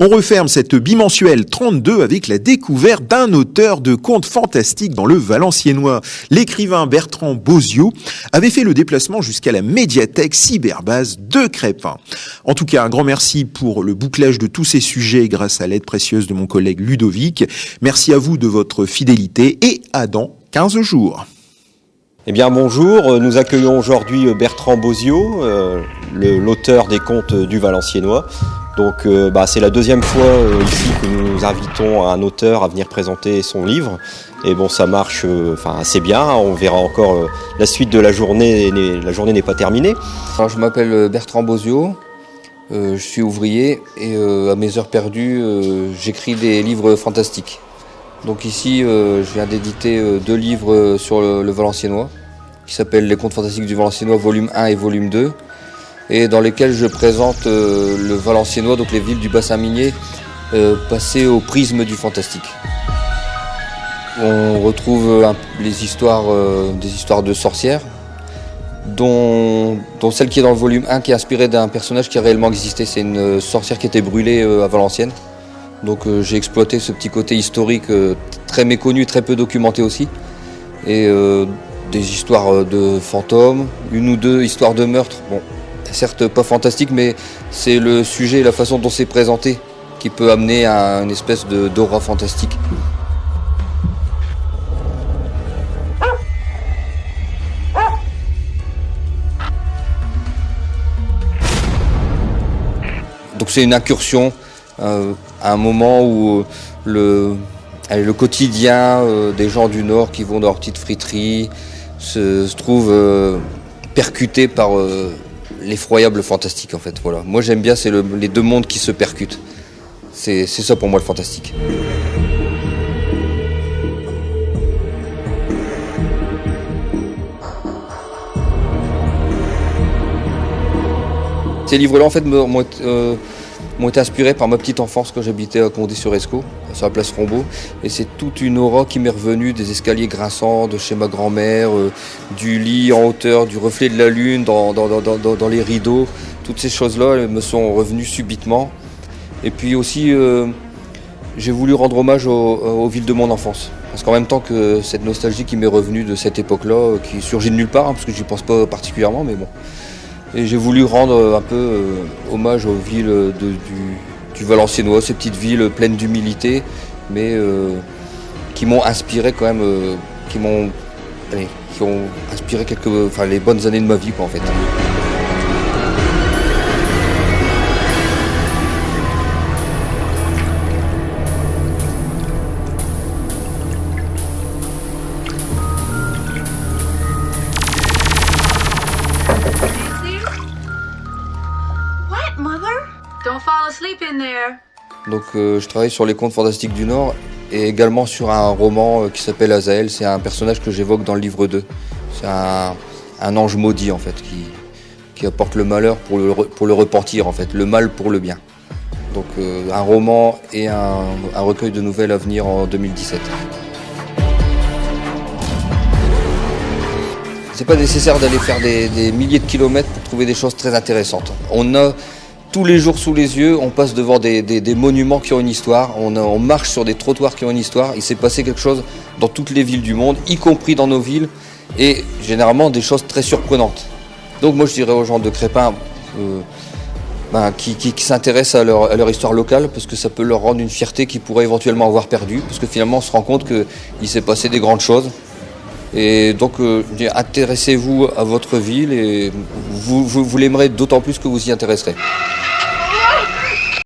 On referme cette bimensuelle 32 avec la découverte d'un auteur de contes fantastiques dans le Valenciennois. L'écrivain Bertrand Boziot avait fait le déplacement jusqu'à la médiathèque cyberbase de Crespin. En tout cas, un grand merci pour le bouclage de tous ces sujets grâce à l'aide précieuse de mon collègue Ludovic. Merci à vous de votre fidélité et à dans 15 jours. Eh bien bonjour, nous accueillons aujourd'hui Bertrand Boziot, l'auteur des contes du Valenciennois. Donc c'est la deuxième fois ici que nous invitons un auteur à venir présenter son livre. Et bon, ça marche assez bien, on verra encore la suite de la journée n'est pas terminée. Alors, je m'appelle Bertrand Boziot, je suis ouvrier et à mes heures perdues, j'écris des livres fantastiques. Donc ici, je viens d'éditer 2 livres sur le Valenciennois, qui s'appellent Les contes fantastiques du Valenciennois, volume 1 et volume 2, et dans lesquels je présente le Valenciennois, donc les villes du bassin minier, passées au prisme du fantastique. On retrouve des histoires de sorcières, dont celle qui est dans le volume 1, qui est inspirée d'un personnage qui a réellement existé. C'est une sorcière qui était brûlée à Valenciennes. Donc j'ai exploité ce petit côté historique très méconnu, très peu documenté aussi. Et des histoires de fantômes, 1 ou 2 histoires de meurtres. Bon, certes pas fantastique, mais c'est le sujet et la façon dont c'est présenté qui peut amener à une espèce d'aura fantastique. Donc c'est une incursion à un moment où le quotidien des gens du Nord qui vont dans leur petite friterie se trouve percuté par l'effroyable fantastique en fait. Voilà. Moi j'aime bien, c'est les 2 mondes qui se percutent. C'est ça pour moi le fantastique. Ces livres-là en fait m'ont été inspirés par ma petite enfance quand j'habitais à Condé-sur-Escaut, sur la place Rombaud. Et c'est toute une aura qui m'est revenue, des escaliers grinçants de chez ma grand-mère, du lit en hauteur, du reflet de la lune dans les rideaux. Toutes ces choses-là elles me sont revenues subitement. Et puis aussi, j'ai voulu rendre hommage aux villes de mon enfance. Parce qu'en même temps que cette nostalgie qui m'est revenue de cette époque-là, qui surgit de nulle part, parce que j'y pense pas particulièrement, mais bon. Et j'ai voulu rendre un peu hommage aux villes du Valenciennois, ces petites villes pleines d'humilité, mais qui m'ont inspiré quand même, qui ont inspiré les bonnes années de ma vie, quoi, en fait. Donc je travaille sur les contes fantastiques du Nord et également sur un roman qui s'appelle Azaël. C'est un personnage que j'évoque dans le livre 2. C'est un ange maudit en fait qui apporte le malheur pour le repentir en fait, le mal pour le bien. Donc un roman et un recueil de nouvelles à venir en 2017. C'est pas nécessaire d'aller faire des milliers de kilomètres pour trouver des choses très intéressantes. On a tous les jours sous les yeux, on passe devant des monuments qui ont une histoire, on marche sur des trottoirs qui ont une histoire. Il s'est passé quelque chose dans toutes les villes du monde, y compris dans nos villes, et généralement des choses très surprenantes. Donc moi je dirais aux gens de Crespin qui s'intéressent à leur histoire locale, parce que ça peut leur rendre une fierté qu'ils pourraient éventuellement avoir perdue, parce que finalement on se rend compte qu'il s'est passé des grandes choses. Et donc intéressez-vous à votre ville et vous l'aimerez d'autant plus que vous y intéresserez.